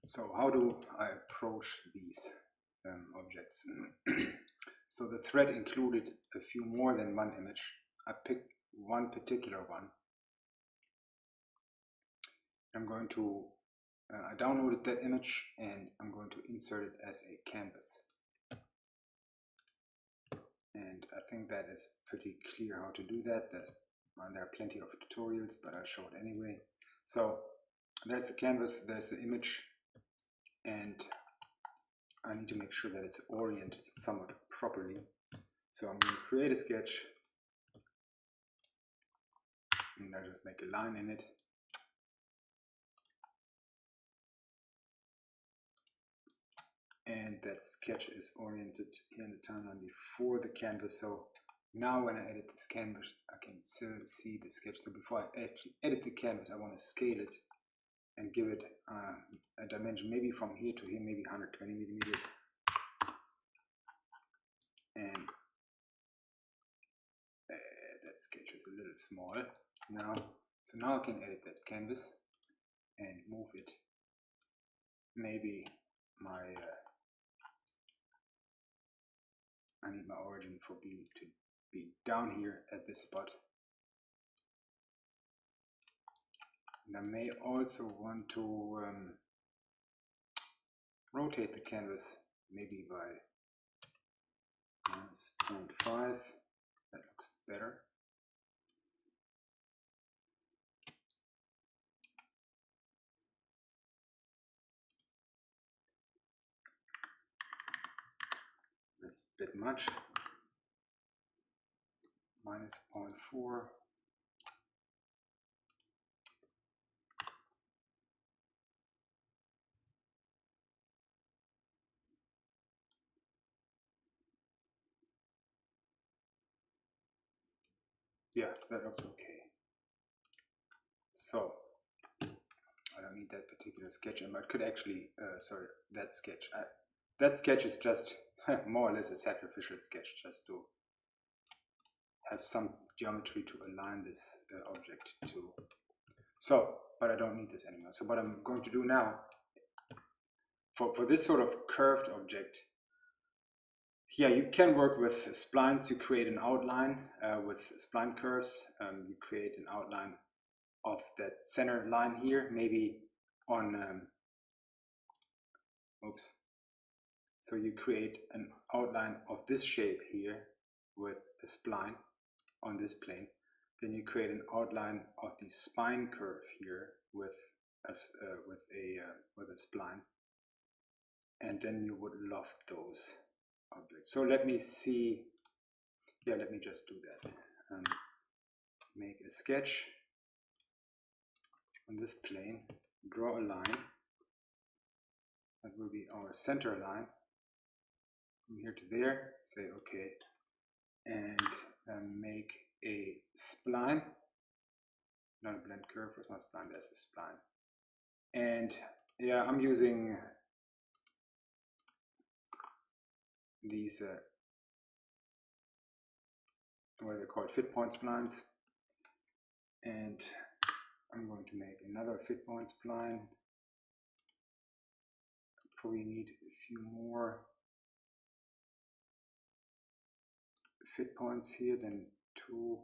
So how do I approach these objects? So the thread included a few more than one image. I picked one particular one. I'm going to, I downloaded that image and I'm going to insert it as a canvas. And I think that is pretty clear how to do that. There are plenty of tutorials, but I'll show it anyway. So there's the canvas, there's the image, and I need to make sure that it's oriented somewhat properly. So I'm going to create a sketch, and I'll just make a line in it. And that sketch is oriented here in the timeline before the canvas. So now when I edit this canvas, I can still see the sketch. So before I edit the canvas, I want to scale it and give it a dimension, maybe from here to here, maybe 120 millimeters. And that sketch is a little small now. So now I can edit that canvas and move it. Maybe I need my origin for B to be down here at this spot. And I may also want to rotate the canvas maybe by -0.5. That looks better. That's a bit much. -0.4. Yeah, that looks okay. So I don't need that particular sketch, and I could actually, sorry, that sketch. That sketch is just more or less a sacrificial sketch, just to have some geometry to align this object to. So, but I don't need this anymore. So what I'm going to do now, for this sort of curved object, yeah, you can work with splines. You create an outline with spline curves. You create an outline of that center line here, maybe on, oops. So you create an outline of this shape here with a spline on this plane. Then you create an outline of the spine curve here with a spline, and then you would loft those objects. So let me see. Yeah, let me just do that. Make a sketch on this plane. Draw a line. That will be our center line. From here to there. Say okay, and make a spline. Not a blend curve, it's not spline, that's a spline. And yeah, I'm using these, what they're called, fit point splines. And I'm going to make another fit point spline. Probably need a few more fit points here, then 2.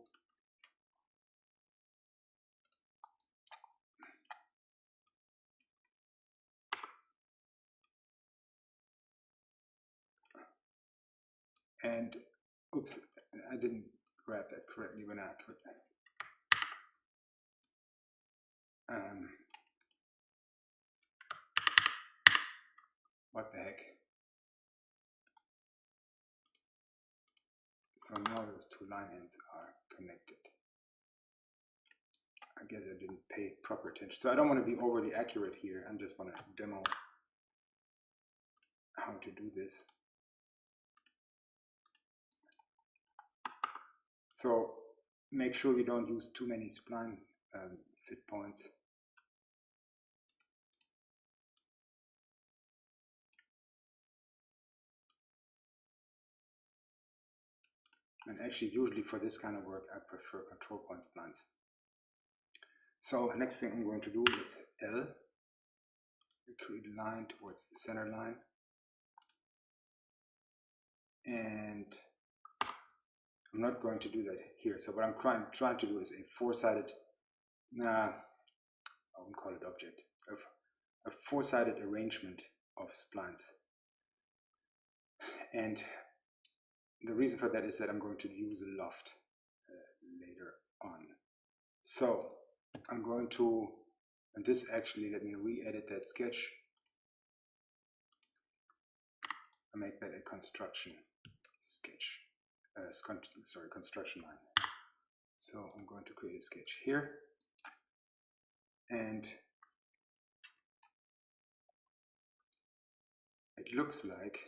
And oops, I didn't grab that correctly when I could. What the heck? So now those two line ends are connected. I guess I didn't pay proper attention. So I don't want to be overly accurate here. I just want to demo how to do this. So make sure you don't use too many spline fit points. And actually, usually for this kind of work, I prefer control point splines. So next thing I'm going to do is L. create a line towards the center line. And I'm not going to do that here. So what I'm trying to do is a four-sided, I won't call it object, a four-sided arrangement of splines. And the reason for that is that I'm going to use a loft later on. So I'm going to, and this actually, let me re-edit that sketch. I make that a construction sketch, construction line. So I'm going to create a sketch here, and it looks like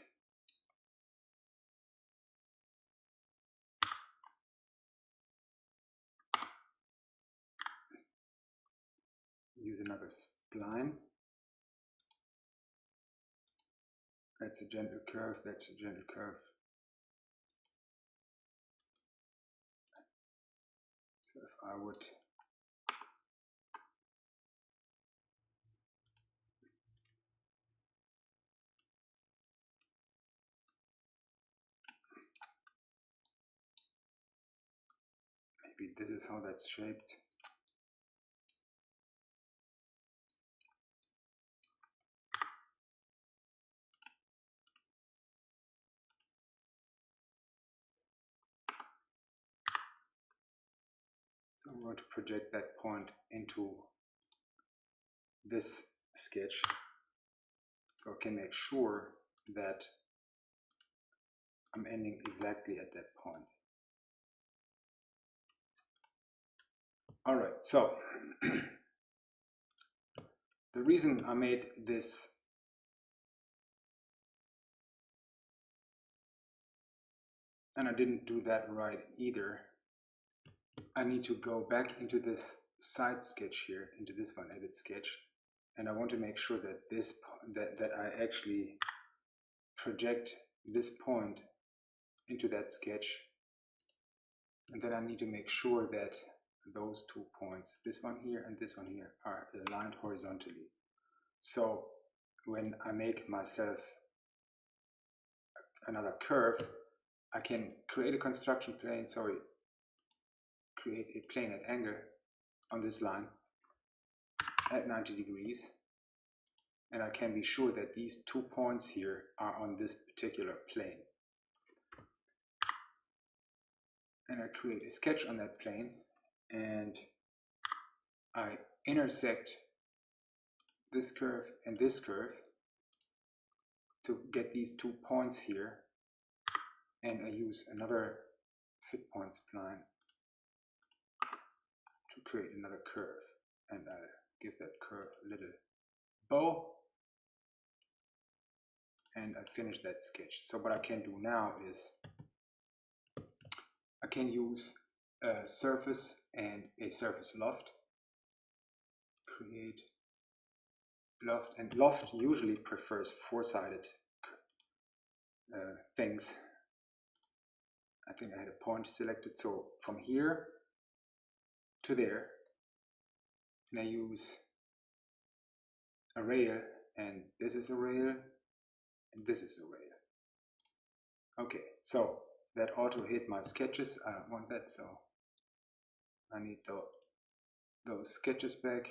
use another spline. That's a gentle curve, that's a gentle curve. So if I would maybe this is how that's shaped. So I'm going to project that point into this sketch so I can make sure that I'm ending exactly at that point. All right, so the reason I made this and I didn't do that right either, I need to go back into this side sketch here, into this one, edit sketch, and I want to make sure that that I actually project this point into that sketch, and then I need to make sure that those 2 points, this one here and this one here, are aligned horizontally. So when I make myself another curve, I can create a construction plane, create a plane at angle on this line at 90 degrees, and I can be sure that these 2 points here are on this particular plane. And I create a sketch on that plane, and I intersect this curve and this curve to get these 2 points here, and I use another fit point spline to create another curve, and I give that curve a little bow, and I finish that sketch. So what I can do now is I can use a surface and a surface loft, create loft, and loft usually prefers four-sided things. I think I had a point selected, so from here to there, and I use a rail, and this is a rail, and this is a rail. Okay, so that auto hit my sketches. I don't want that, so I need those sketches back.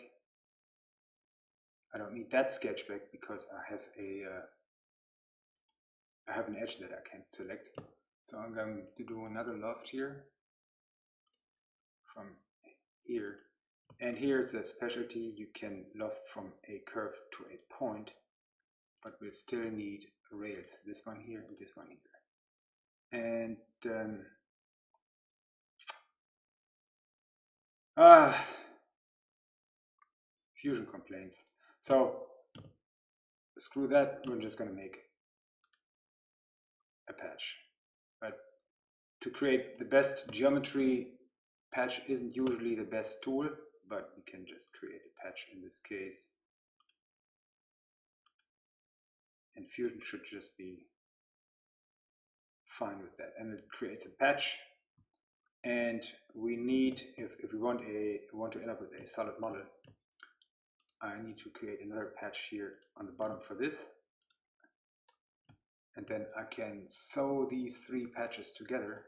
I don't need that sketch back because I have an edge that I can select. So I'm going to do another loft here from here, and here's a specialty: you can loft from a curve to a point, but we'll still need rails. This one here and this one here. And Fusion complaints. So screw that, we're just going to make a patch. But to create the best geometry, patch isn't usually the best tool, but we can just create a patch in this case. And Fusion should just be fine with that. And it creates a patch. And we need, if we want to end up with a solid model, I need to create another patch here on the bottom for this. And then I can sew these three patches together.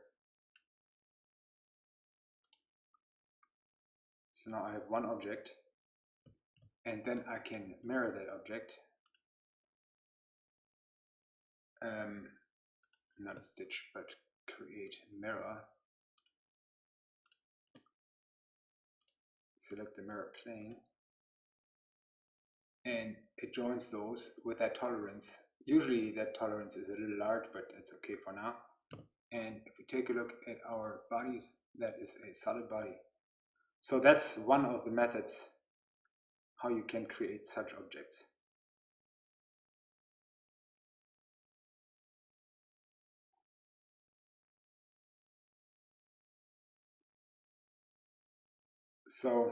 So now I have one object, and then I can mirror that object. Not stitch, but create mirror. Select the mirror plane, and it joins those with that tolerance. Usually that tolerance is a little large, but it's okay for now. And if we take a look at our bodies, that is a solid body. So that's one of the methods how you can create such objects. So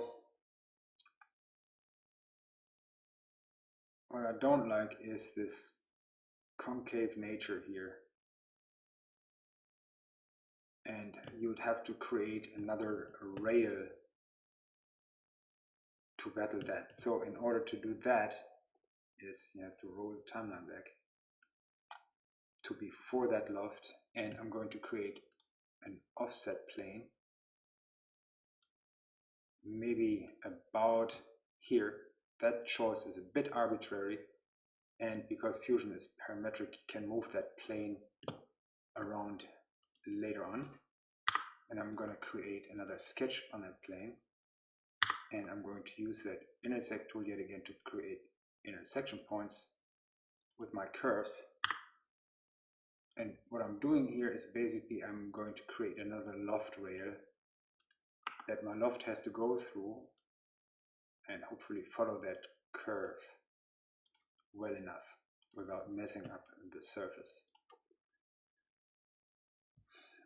what I don't like is this concave nature here. And you would have to create another rail to battle that. So in order to do that, is you have to roll the timeline back to before that loft, and I'm going to create an offset plane, maybe about here. That choice is a bit arbitrary, and because Fusion is parametric, you can move that plane around later on. And I'm going to create another sketch on that plane, and I'm going to use that intersect tool yet again to create intersection points with my curves. And what I'm doing here is basically I'm going to create another loft rail that my loft has to go through and hopefully follow that curve well enough without messing up the surface.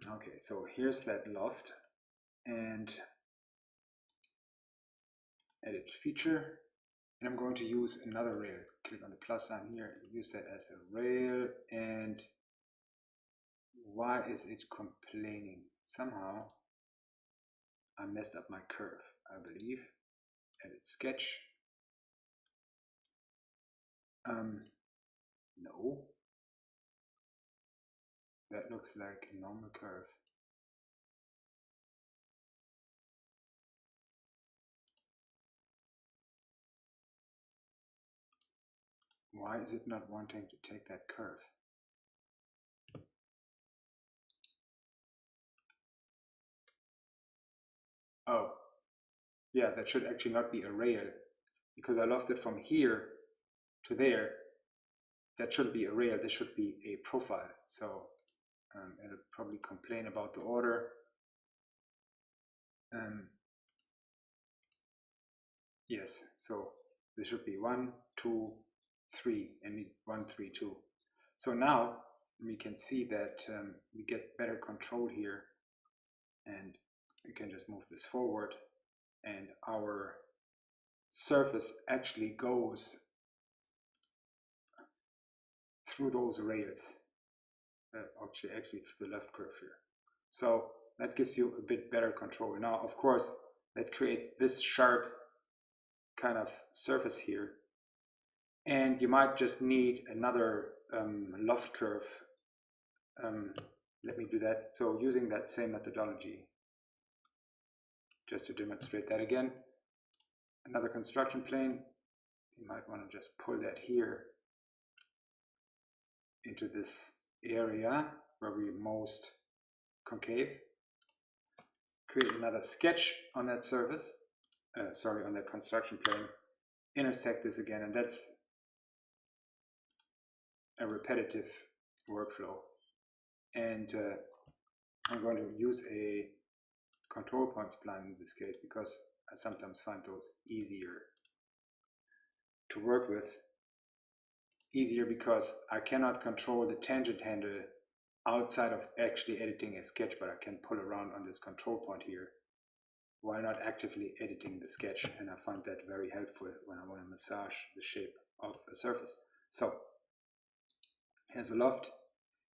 Okay, so here's that loft, and edit feature, and I'm going to use another rail. Click on the plus sign here and use that as a rail. And why is it complaining? Somehow I messed up my curve, I believe. Edit sketch. No, that looks like a normal curve. Why is it not wanting to take that curve? Oh, yeah, that should actually not be a rail, because I lofted from here to there. That shouldn't be a rail, this should be a profile. So it'll probably complain about the order. Yes, so this should be 1, 2, 3, and 1, 3, 2. So now we can see that we get better control here, and we can just move this forward, and our surface actually goes through those rails, actually through the left curve here. So that gives you a bit better control. Now, of course, that creates this sharp kind of surface here, and you might just need another loft curve. Let me do that. So using that same methodology, just to demonstrate that again, another construction plane, you might want to just pull that here into this area where we're most concave. Create another sketch on that surface, on that construction plane, intersect this again, and that's a repetitive workflow. And I'm going to use a control point spline in this case, because I sometimes find those easier to work with. Easier because I cannot control the tangent handle outside of actually editing a sketch, but I can pull around on this control point here while not actively editing the sketch, and I find that very helpful when I want to massage the shape of a surface. So here's a loft,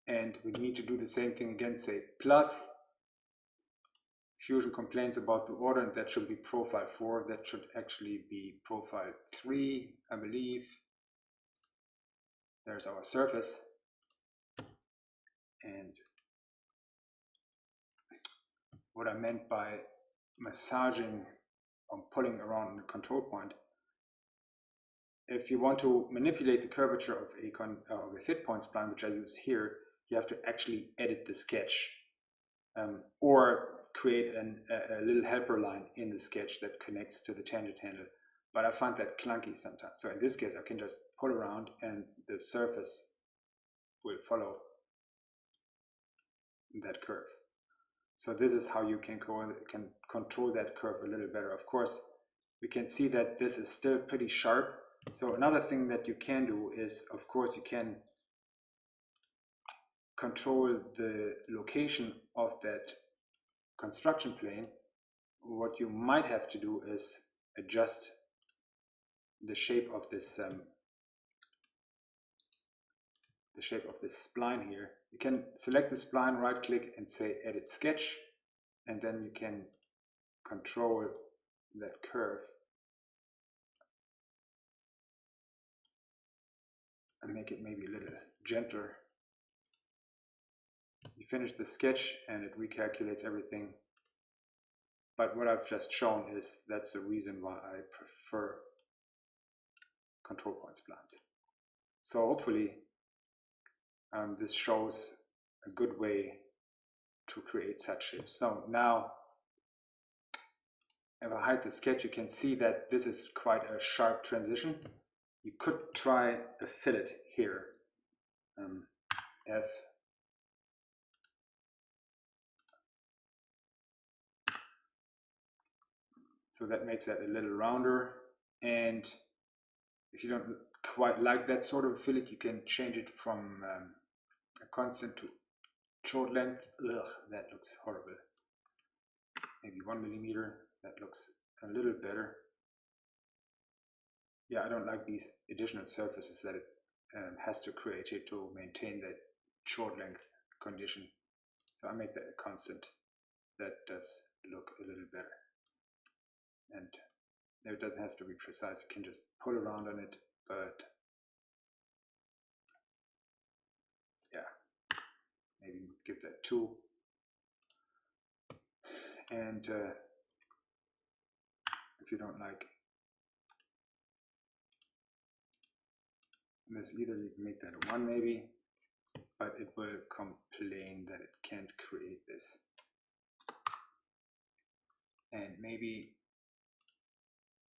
and we need to do the same thing again, say plus Fusion complains about the order, and that should be profile 4. That should actually be profile 3, I believe. There's our surface. And what I meant by massaging or pulling around the control point, if you want to manipulate the curvature of a fit point spline, which I use here, you have to actually edit the sketch or create a little helper line in the sketch that connects to the tangent handle. But I find that clunky sometimes. So in this case, I can just pull around and the surface will follow that curve. So this is how you can control that curve a little better. Of course, we can see that this is still pretty sharp. So another thing that you can do is, of course, you can control the location of that construction plane. What you might have to do is adjust the shape of this spline here. You can select the spline, right click and say edit sketch, and then you can control that curve and make it maybe a little gentler. You finish the sketch and it recalculates everything. But what I've just shown is that's the reason why I prefer control point splines. So hopefully this shows a good way to create such shapes. So now if I hide the sketch, you can see that this is quite a sharp transition. You could try a fillet here. F. So that makes that a little rounder. And if you don't quite like that sort of fillet, you can change it from a constant to short length. Ugh, that looks horrible. Maybe 1 millimeter. That looks a little better. Yeah, I don't like these additional surfaces that it has to create here to maintain that short length condition. So I make that a constant. That does look a little better. And it doesn't have to be precise. You can just pull around on it, but yeah, maybe give that 2. And if you don't like this either, you can make that a 1 maybe, but it will complain that it can't create this. And maybe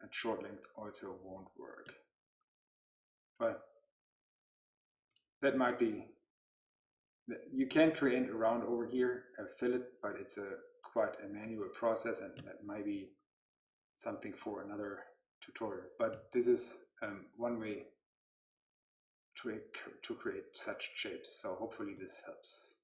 at short length also won't work. But that might be, you can create around over here a fillet, but it's quite a manual process, and that might be something for another tutorial. But this is one way to create such shapes. So hopefully this helps.